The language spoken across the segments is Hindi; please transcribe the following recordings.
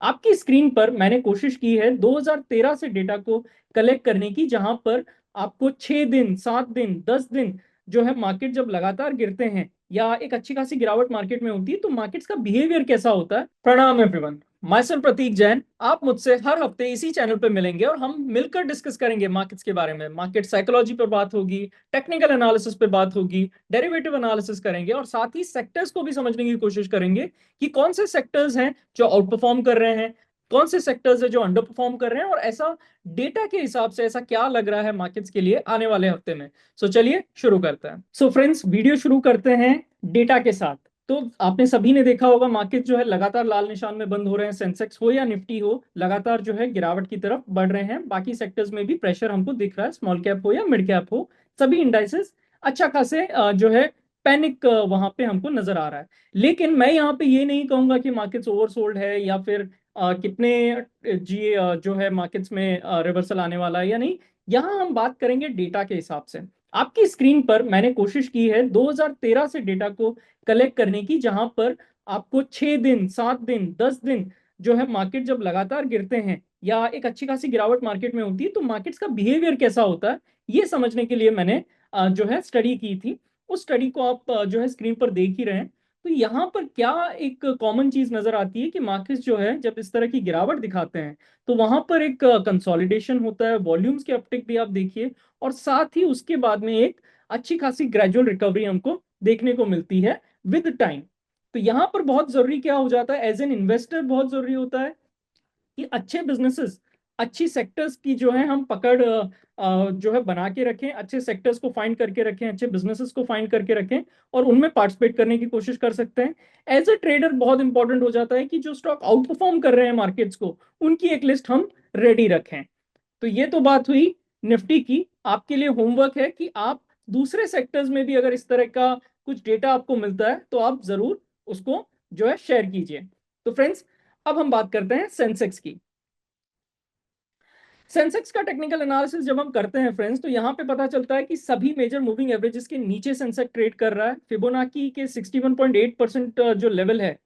आपकी स्क्रीन पर मैंने कोशिश की है 2013 से डेटा को कलेक्ट करने की, जहां पर आपको 6 दिन, 7 दिन, 10 दिन जो है मार्केट जब लगातार गिरते हैं या एक अच्छी खासी गिरावट मार्केट में होती है तो मार्केट्स का बिहेवियर कैसा होता है। प्रणाम एवरीवन, मैं सेल्फ प्रतीक जैन। आप मुझसे हर हफ्ते इसी चैनल पर मिलेंगे और हम मिलकर डिस्कस करेंगे मार्केट्स के बारे में। मार्केट साइकोलॉजी पर बात होगी, टेक्निकल एनालिसिस पे बात होगी, डेरिवेटिव एनालिसिस करेंगे और साथ ही सेक्टर्स को भी समझने की कोशिश करेंगे कि कौन से सेक्टर्स हैं जो आउट परफॉर्म कर रहे हैं, कौन से सेक्टर्स है जो अंडर परफॉर्म कर रहे हैं, और ऐसा डेटा के हिसाब से ऐसा क्या लग रहा है मार्केट्स के लिए आने वाले हफ्ते में। चलिए शुरू करते हैं। फ्रेंड्स, वीडियो शुरू करते हैं डेटा के साथ। तो आपने सभी ने देखा होगा मार्केट जो है लगातार लाल निशान में बंद हो रहे हैं। सेंसेक्स हो या निफ्टी हो, लगातार जो है गिरावट की तरफ बढ़ रहे हैं। बाकी सेक्टर्स में भी प्रेशर हमको दिख रहा है, स्मॉल कैप हो या मिड कैप हो, सभी इंडाइसेस अच्छा खासे जो है पैनिक वहां पे हमको नजर आ रहा है। लेकिन मैं यहाँ पे ये नहीं कहूंगा कि मार्केट्स ओवरसोल्ड है या फिर कितने जो है मार्केट्स में रिवर्सल आने वाला है या नहीं। यहाँ हम बात करेंगे डेटा के हिसाब से। आपकी स्क्रीन पर मैंने कोशिश की है 2013 से डेटा को कलेक्ट करने की, जहां पर आपको 6 दिन, 7 दिन, 10 दिन जो है मार्केट जब लगातार गिरते हैं या एक अच्छी खासी गिरावट मार्केट में होती है तो मार्केट्स का बिहेवियर कैसा होता है, ये समझने के लिए मैंने जो है स्टडी की थी। उस स्टडी को आप जो है स्क्रीन पर देख ही रहे हैं। तो यहाँ पर क्या एक कॉमन चीज नजर आती है कि मार्केट्स जो है जब इस तरह की गिरावट दिखाते हैं तो वहां पर एक कंसोलिडेशन होता है, वॉल्यूम्स के अपटिक भी आप देखिए, और साथ ही उसके बाद में एक अच्छी खासी ग्रेजुअल रिकवरी हमको देखने को मिलती है विद टाइम। तो यहाँ पर बहुत जरूरी क्या हो जाता है, एज एन इन्वेस्टर बहुत जरूरी होता है कि अच्छे बिजनेसेस, अच्छी सेक्टर्स की जो है हम पकड़ जो है बना के रखें, अच्छे सेक्टर्स को फाइंड करके रखें, अच्छे बिजनेसेस को फाइंड करके रखें और उनमें पार्टिसिपेट करने की कोशिश कर सकते हैं। एज ए ट्रेडर बहुत इंपॉर्टेंट हो जाता है कि जो स्टॉक आउट परफॉर्म कर रहे हैं मार्केट्स को, उनकी एक लिस्ट हम रेडी रखें। तो ये तो बात हुई निफ्टी की। आपके लिए होमवर्क है कि आप दूसरे सेक्टर्स में भी अगर इस तरह का कुछ डेटा आपको मिलता है तो आप जरूर उसको जो है शेयर कीजिए। तो फ्रेंड्स, अब हम बात करते हैं सेंसेक्स की। सेंसेक्स का टेक्निकल एनालिसिस जब हम करते हैं फ्रेंड्स, तो यहाँ पे पता चलता है कि सभी मेजर मूविंग एवरेजेस के नीचे सेंसेक्स ट्रेड कर रहा है। फिबोनाची के 61.8% जो लेवल है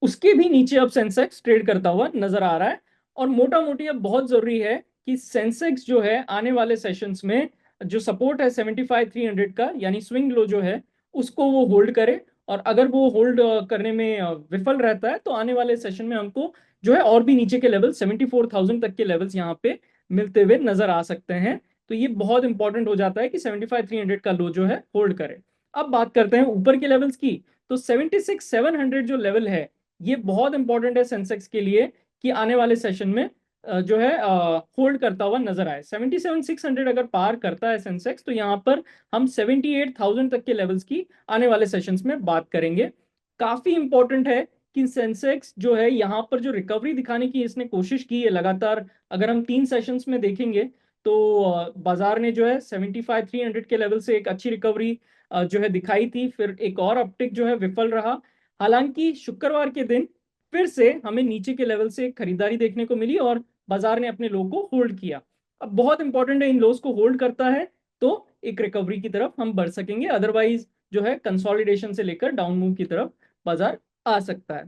उसके भी नीचे अब सेंसेक्स ट्रेड करता हुआ नजर आ रहा है। और मोटा मोटी अब बहुत जरूरी है कि सेंसेक्स जो है आने वाले सेशंस में जो सपोर्ट है 75,300 का, यानी स्विंग लो जो है, उसको वो होल्ड करे। और अगर वो होल्ड करने में विफल रहता है तो आने वाले सेशन में हमको जो है और भी नीचे के लेवल 74,000 तक के लेवल्स यहाँ पे मिलते हुए नजर आ सकते हैं। तो ये बहुत इंपॉर्टेंट हो जाता है कि 75,300 का लो जो है होल्ड करे। अब बात करते हैं ऊपर के लेवल्स की। तो 76,700 जो लेवल है, ये बहुत इंपॉर्टेंट है सेंसेक्स के लिए कि आने वाले सेशन में जो है होल्ड करता हुआ नजर आए। 77,600 अगर पार करता है सेंसेक्स तो यहाँ पर हम 78,000 तक के लेवल्स की आने वाले सेशंस में बात करेंगे। काफी इंपॉर्टेंट है कि सेंसेक्स जो है यहाँ पर जो रिकवरी दिखाने की इसने कोशिश की है लगातार, अगर हम 3 सेशंस में देखेंगे तो बाजार ने जो है 75,300 के लेवल से एक अच्छी रिकवरी जो है दिखाई थी, फिर एक और अपटिक जो है विफल रहा। हालांकि शुक्रवार के दिन फिर से हमें नीचे के लेवल से एक खरीदारी देखने को मिली और बाजार ने अपने लो को होल्ड किया। अब बहुत इंपॉर्टेंट है, इन लोस को होल्ड करता है तो एक रिकवरी की तरफ हम बढ़ सकेंगे, अदरवाइज जो है कंसोलिडेशन से लेकर डाउन मूव की तरफ बाजार आ सकता है।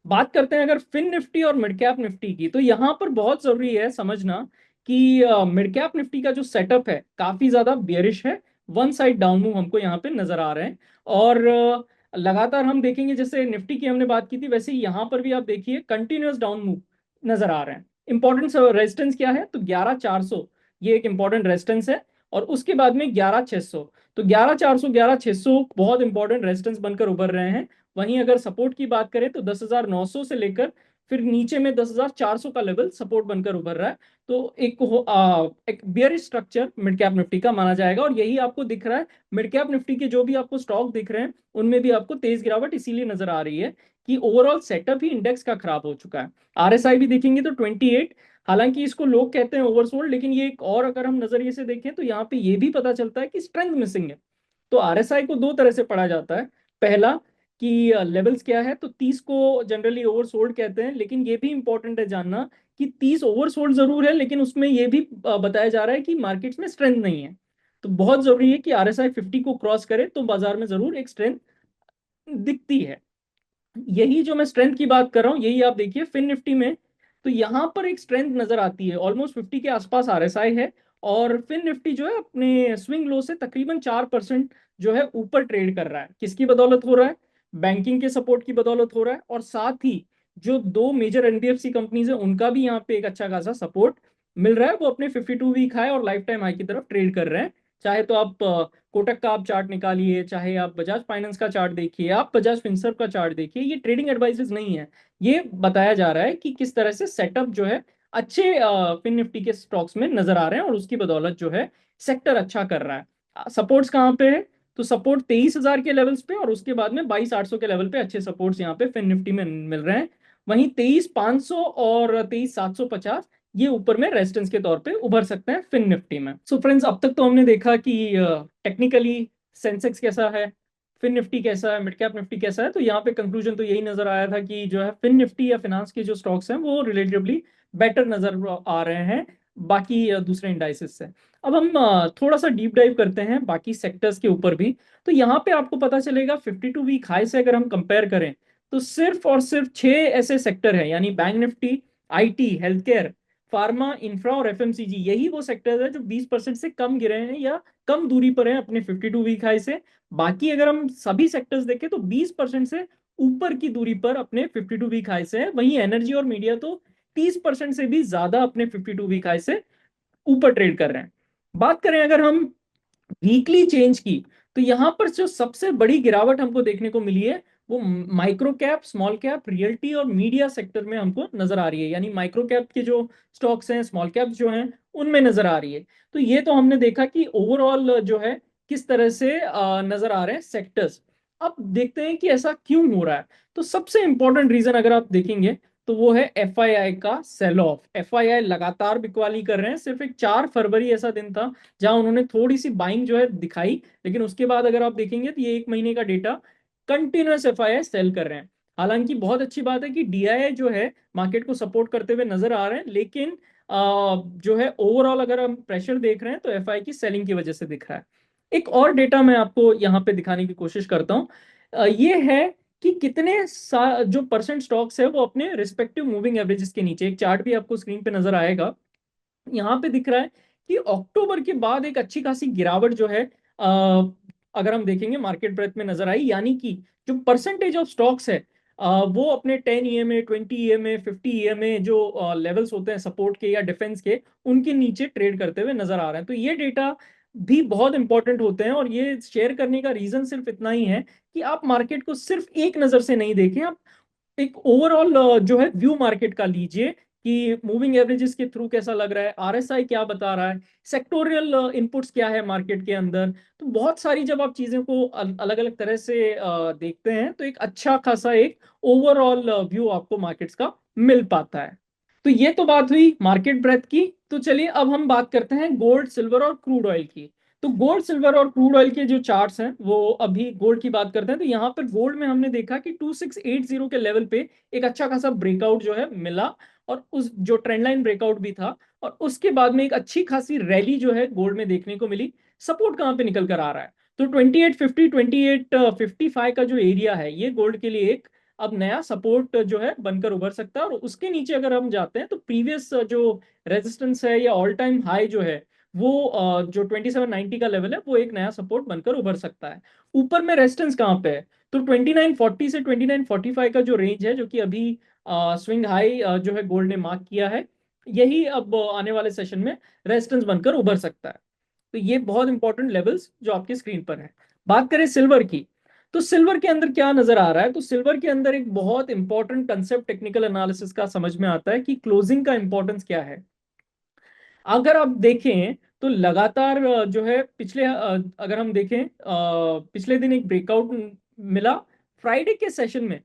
बात करते हैं अगर फिन निफ्टी और मिड कैप निफ्टी की, तो यहां पर बहुत जरूरी है समझना कि मिड कैप निफ्टी का जो सेटअप है काफी ज्यादा बियरिश है। वन साइड डाउन मूव हमको यहाँ पे नजर आ रहे हैं। और लगातार हम देखेंगे, जैसे निफ्टी की हमने बात की थी वैसे ही यहाँ पर भी आप देखिए कंटिन्यूअस डाउन मूव नजर आ रहे हैं। इंपॉर्टेंट रेजिस्टेंस क्या है, तो 11,400 ये एक इंपॉर्टेंट रेजिस्टेंस है। और उसके बाद में 11,600, तो 11,400 11,600 बहुत इंपॉर्टेंट रेजिस्टेंस बनकर उभर रहे हैं। वहीं अगर सपोर्ट की बात करें तो 10,900 से लेकर फिर नीचे में 10,400 का लेवल सपोर्ट बनकर उभर रहा है। तो एक bearish structure mid cap Nifty का माना जाएगा और यही आपको दिख रहा है। मिड कैप निफ्टी के जो भी आपको स्टॉक दिख रहे हैं उनमें भी आपको तेज गिरावट इसीलिए नजर आ रही है कि ओवरऑल सेटअप ही इंडेक्स का खराब हो चुका है। आरएसआई भी देखेंगे तो 28, हालांकि इसको लोग कहते हैं ओवरसोल्ड, लेकिन ये एक और अगर हम नजरिए से देखें तो यहाँ पे ये भी पता चलता है कि स्ट्रेंथ मिसिंग है। तो आरएसआई को दो तरह से पढ़ा जाता है। पहला कि लेवल्स क्या है, तो 30 को जनरली ओवरसोल्ड कहते हैं, लेकिन ये भी इंपॉर्टेंट है जानना कि 30 ओवरसोल्ड जरूर है लेकिन उसमें ये भी बताया जा रहा है कि मार्केट्स में स्ट्रेंथ नहीं है। तो बहुत जरूरी है कि आरएसआई 50 को क्रॉस करे तो बाजार में जरूर एक स्ट्रेंथ दिखती है। यही जो मैं स्ट्रेंथ की बात कर रहा हूँ, यही आप देखिए फिन निफ्टी में, तो यहाँ पर एक स्ट्रेंथ नजर आती है, ऑलमोस्ट 50 के आसपास आरएसआई है। और फिन निफ्टी जो है अपने स्विंग लो से तकरीबन 4% जो है ऊपर ट्रेड कर रहा है। किसकी बदौलत हो रहा है? बैंकिंग के सपोर्ट की बदौलत हो रहा है, और साथ ही जो दो मेजर एनबीएफसी कंपनीज है उनका भी यहाँ पे एक अच्छा खासा सपोर्ट मिल रहा है। वो अपने 52 वीक हाई और लाइफ टाइम हाई की तरफ ट्रेड कर रहे हैं। चाहे तो आप कोटक का आप चार्ट निकालिए, चाहे आप बजाज फाइनेंस का चार्ट देखिए, आप बजाज फिनसर्व का चार्ट देखिए, ये ट्रेडिंग एडवाइसेस नहीं है। ये बताया जा रहा है कि किस तरह से सेटअप जो है अच्छे फिन निफ्टी के स्टॉक्स में नजर आ रहे हैं, और उसकी बदौलत जो है सेक्टर अच्छा कर रहा है। सपोर्ट्स कहाँ पे है? तो सपोर्ट 23,000 के लेवल्स पे, और उसके बाद में 22,800 के लेवल पे अच्छे सपोर्ट्स यहाँ पे फिन निफ्टी में मिल रहे हैं। वहीं 23,500 और 23,750 ये ऊपर में रेजिस्टेंस के तौर पे उभर सकते हैं फिन निफ्टी में। सो फ्रेंड्स, अब तक तो हमने देखा कि टेक्निकली सेंसेक्स कैसा है, फिन निफ्टी कैसा है, मिड कैप निफ्टी कैसा है। तो यहाँ पे कंक्लूजन तो यही नजर आया था कि जो है फिन निफ्टी या फिनांस के जो स्टॉक्स हैं वो रिलेटिवली बेटर नजर आ रहे हैं बाकी दूसरे इंडाइसेस से। अब हम थोड़ा सा डीप डाइव करते हैं बाकी सेक्टर्स के ऊपर भी। तो यहाँ पे आपको पता चलेगा 52 वीक हाई से अगर हम कंपेयर करें, तो सिर्फ और सिर्फ 6 ऐसे सेक्टर हैं, यानी bank Nifty, IT, health care, pharma, infra और एफएमसीजी, यही वो सेक्टर्स है जो 20% से कम गिरे हैं या कम दूरी पर हैं अपने 52 वीक हाई से। बाकी अगर हम सभी सेक्टर्स देखें तो 20% से ऊपर की दूरी पर अपने 52 वीक हाई से है। वहीं एनर्जी और मीडिया तो 30% से भी ज्यादा अपने 52 वीक हाई से ऊपर ट्रेड कर रहे हैं। बात करें अगर हम वीकली चेंज की, तो यहां पर जो सबसे बड़ी गिरावट हमको देखने को मिली है वो micro cap, small cap, realty और मीडिया सेक्टर में हमको नजर आ रही है। यानी माइक्रो कैप के जो स्टॉक्स हैं, स्मॉल कैप्स जो हैं, उनमें नजर आ रही है। तो ये तो हमने देखा कि ओवरऑल जो है किस तरह से नजर आ रहे हैं सेक्टर्स। अब देखते हैं कि ऐसा क्यों हो रहा है। तो सबसे इंपॉर्टेंट रीजन अगर आप देखेंगे तो वो है एफआईआई का सेल ऑफ। एफआईआई लगातार बिकवाली कर रहे हैं। सिर्फ एक 4 फरवरी ऐसा दिन था जहां उन्होंने थोड़ी सी बाइंग जो है दिखाई, लेकिन उसके बाद अगर आप देखेंगे तो ये 1 महीने का डेटा कंटिन्यूस एफआईआई सेल कर रहे हैं। हालांकि बहुत अच्छी बात है कि डीआईआई जो है मार्केट को सपोर्ट करते हुए नजर आ रहे हैं, लेकिन जो है ओवरऑल अगर हम प्रेशर देख रहे हैं तो एफआई की सेलिंग की वजह से दिख रहा है। एक और डेटा मैं आपको यहाँ पे दिखाने की कोशिश करता हूँ। ये है कि कितने जो परसेंट स्टॉक्स है वो अपने रिस्पेक्टिव मूविंग एवरेजेस के नीचे, एक चार्ट भी आपको स्क्रीन पे नजर आएगा। यहाँ पे दिख रहा है कि अक्टूबर के बाद एक अच्छी खासी गिरावट जो है अगर हम देखेंगे मार्केट ब्रेथ में नजर आई। यानी कि जो परसेंटेज ऑफ स्टॉक्स है वो अपने 10 ईएमए, 20 ईएमए, 50 ईएमए जो लेवल्स होते हैं सपोर्ट के या डिफेंस के, उनके नीचे ट्रेड करते हुए नजर आ रहे हैं। तो ये डेटा भी बहुत इंपॉर्टेंट होते हैं, और ये शेयर करने का रीजन सिर्फ इतना ही है कि आप मार्केट को सिर्फ एक नजर से नहीं देखें, आप एक ओवरऑल जो है व्यू मार्केट का लीजिए कि मूविंग एवरेजेस के थ्रू कैसा लग रहा है, आरएसआई क्या बता रहा है, सेक्टोरियल इनपुट्स क्या है मार्केट के अंदर। तो बहुत सारी जब आप चीजें को अलग अलग तरह से देखते हैं तो एक अच्छा खासा एक ओवरऑल व्यू आपको मार्केट्स का मिल पाता है। तो ये तो बात हुई मार्केट ब्रेथ की। तो चलिए अब हम बात करते हैं गोल्ड, सिल्वर और क्रूड ऑयल की। तो गोल्ड, सिल्वर और क्रूड ऑयल के जो चार्ट्स हैं, वो अभी गोल्ड की बात करते हैं। तो यहाँ पर गोल्ड में हमने देखा कि 2680 के लेवल पे एक अच्छा खासा ब्रेकआउट जो है मिला, और उस जो ट्रेंड लाइन ब्रेकआउट भी था, और उसके बाद में एक अच्छी खासी रैली जो है गोल्ड में देखने को मिली। सपोर्ट कहाँ पे निकल कर आ रहा है? तो 2850, 2855 का जो एरिया है, ये गोल्ड के लिए एक अब नया सपोर्ट जो है बनकर उभर सकता है। और उसके नीचे अगर हम जाते हैं तो प्रीवियस जो रेजिस्टेंस है या ऑल टाइम हाई जो है, वो जो 2790 का लेवल है, वो एक नया सपोर्ट बनकर उभर सकता है। ऊपर में रेजिस्टेंस कहाँ पे है? तो 2940 से 2945 का जो रेंज है, जो कि अभी स्विंग हाई जो है गोल्ड ने मार्क किया है, यही अब आने वाले सेशन में रेजिस्टेंस बनकर उभर सकता है। तो ये बहुत इंपॉर्टेंट लेवल्स जो आपकी स्क्रीन पर है। बात करें सिल्वर की, तो सिल्वर के अंदर क्या नजर आ रहा है? तो सिल्वर के अंदर एक बहुत इंपॉर्टेंट कंसेप्ट टेक्निकल एनालिसिस का समझ में आता है कि क्लोजिंग का इंपॉर्टेंस क्या है। अगर आप देखें तो लगातार जो है पिछले अगर हम देखें पिछले दिन एक ब्रेकआउट मिला फ्राइडे के सेशन में।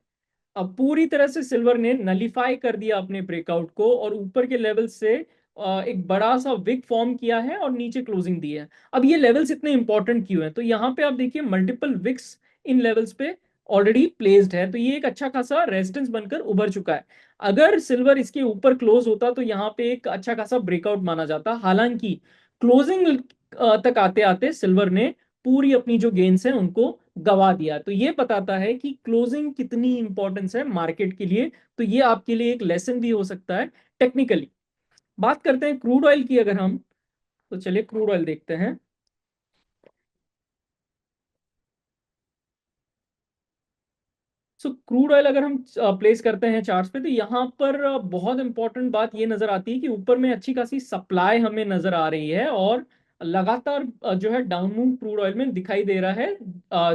अब पूरी तरह से सिल्वर ने नलीफाई कर दिया अपने ब्रेकआउट को, और ऊपर के लेवल से एक बड़ा सा विक फॉर्म किया है और नीचे क्लोजिंग दी है। अब ये लेवल्स इतने इंपॉर्टेंट क्यों हैं? तो यहाँ पे आप देखिए मल्टीपल विक्स इन लेवल्स पे ऑलरेडी प्लेस्ड है, तो ये एक अच्छा खासा रेजिस्टेंस बनकर उभर चुका है। अगर सिल्वर इसके ऊपर क्लोज होता तो यहाँ पे एक अच्छा खासा ब्रेकआउट माना जाता। हालांकि क्लोजिंग तक आते आते सिल्वर ने पूरी अपनी जो गेन्स हैं उनको गवा दिया। तो ये बताता है कि क्लोजिंग कितनी इंपॉर्टेंस है मार्केट के लिए। तो ये आपके लिए एक लेसन भी हो सकता है टेक्निकली। बात करते हैं क्रूड ऑयल की अगर हम, तो चलिए क्रूड ऑयल देखते हैं। सो क्रूड ऑयल अगर हम प्लेस करते हैं चार्ट्स पे, तो यहाँ पर बहुत इंपॉर्टेंट बात ये नजर आती है कि ऊपर में अच्छी खासी सप्लाई हमें नजर आ रही है, और लगातार जो है डाउन मूव क्रूड ऑयल में दिखाई दे रहा है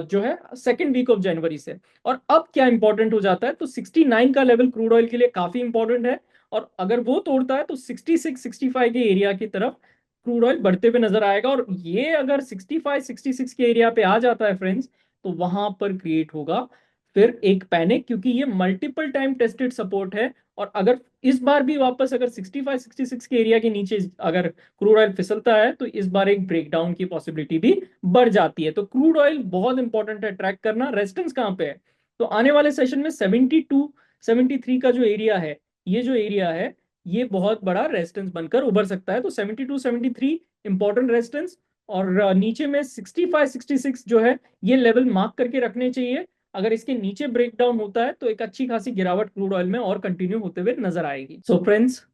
जो है सेकेंड वीक ऑफ जनवरी से। और अब क्या इंपॉर्टेंट हो जाता है, तो 69 का लेवल क्रूड ऑयल के लिए काफी इंपॉर्टेंट है। और अगर वो तोड़ता है तो 66-65 के एरिया की तरफ क्रूड ऑयल बढ़ते हुए नजर आएगा। और ये अगर 65-66 के एरिया पे आ जाता है फ्रेंड्स, तो वहां पर क्रिएट होगा फिर एक पैनिक, क्योंकि ये मल्टीपल टाइम टेस्टेड सपोर्ट है। और अगर इस बार भी वापस अगर 65-66 के एरिया के नीचे अगर क्रूड ऑयल फिसलता है, तो इस बार एक ब्रेकडाउन की पॉसिबिलिटी भी बढ़ जाती है। तो क्रूड ऑयल बहुत इंपॉर्टेंट है ट्रैक करना। रेजिस्टेंस कहाँ पे है, तो आने वाले सेशन में 72-73 का जो एरिया है, ये जो एरिया है, ये बहुत बड़ा रेजिस्टेंस बनकर उभर सकता है। तो 72-73 इंपॉर्टेंट रेजिस्टेंस, और नीचे में 65-66 जो है, ये लेवल मार्क करके रखने चाहिए। अगर इसके नीचे ब्रेकडाउन होता है, तो एक अच्छी खासी गिरावट क्रूड ऑयल में और कंटिन्यू होते हुए नजर आएगी। सो फ्रेंड्स,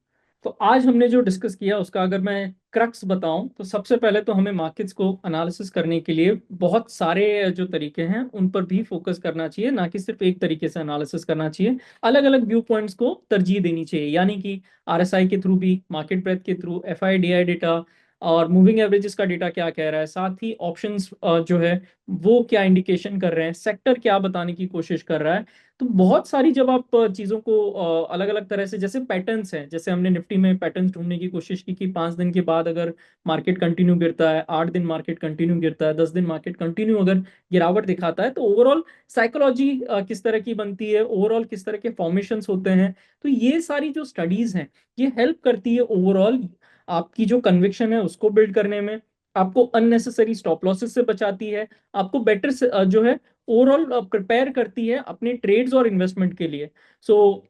तो आज हमने जो डिस्कस किया उसका अगर मैं क्रक्स बताऊं, तो सबसे पहले तो हमें मार्केट्स को एनालिसिस करने के लिए बहुत सारे जो तरीके हैं उन पर भी फोकस करना चाहिए, ना कि सिर्फ एक तरीके से एनालिसिस करना चाहिए। अलग अलग व्यू पॉइंट्स को तरजीह देनी चाहिए, यानी कि आरएसआई के थ्रू भी, मार्केट ब्रेथ के थ्रू, एफआईडीआई डेटा, और मूविंग एवरेजेस का डेटा क्या कह रहा है, साथ ही ऑप्शंस जो है वो क्या इंडिकेशन कर रहे हैं, सेक्टर क्या बताने की कोशिश कर रहा है। तो बहुत सारी जब आप चीज़ों को अलग अलग तरह से, जैसे पैटर्न्स हैं, जैसे हमने निफ्टी में पैटर्न्स ढूंढने की कोशिश की कि 5 दिन के बाद अगर मार्केट कंटिन्यू गिरता है, 8 दिन मार्केट कंटिन्यू गिरता है, 10 दिन मार्केट कंटिन्यू अगर गिरावट दिखाता है, तो ओवरऑल साइकोलॉजी किस तरह की बनती है, ओवरऑल किस तरह के फॉर्मेशंस होते हैं। तो ये सारी जो स्टडीज हैं, ये हेल्प करती है ओवरऑल आपकी जो कन्विक्शन है उसको बिल्ड करने में, आपको अननेसेसरी स्टॉप लॉसेस से बचाती है, आपको बेटर जो है ओवरऑल प्रिपेयर करती है अपने ट्रेड्स और इन्वेस्टमेंट के लिए। सो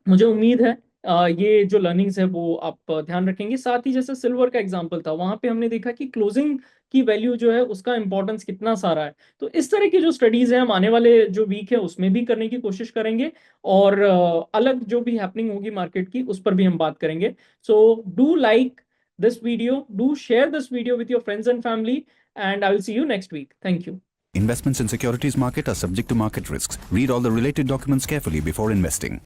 मुझे उम्मीद है ये जो लर्निंग्स है वो आप ध्यान रखेंगे। साथ ही जैसे सिल्वर का एग्जांपल था, वहां पे हमने देखा कि क्लोजिंग की वैल्यू जो है उसका इंपॉर्टेंस कितना सारा है। तो इस तरह की जो स्टडीज है हम आने वाले जो वीक है उसमें भी करने की कोशिश करेंगे, और अलग जो भी हैपनिंग होगी मार्केट की उस पर भी हम बात करेंगे। So do like this video, do share this video with your friends and family, and I will see you next week. Thank you. Investments in securities market are subject to market risks. Read all the related documents carefully before investing.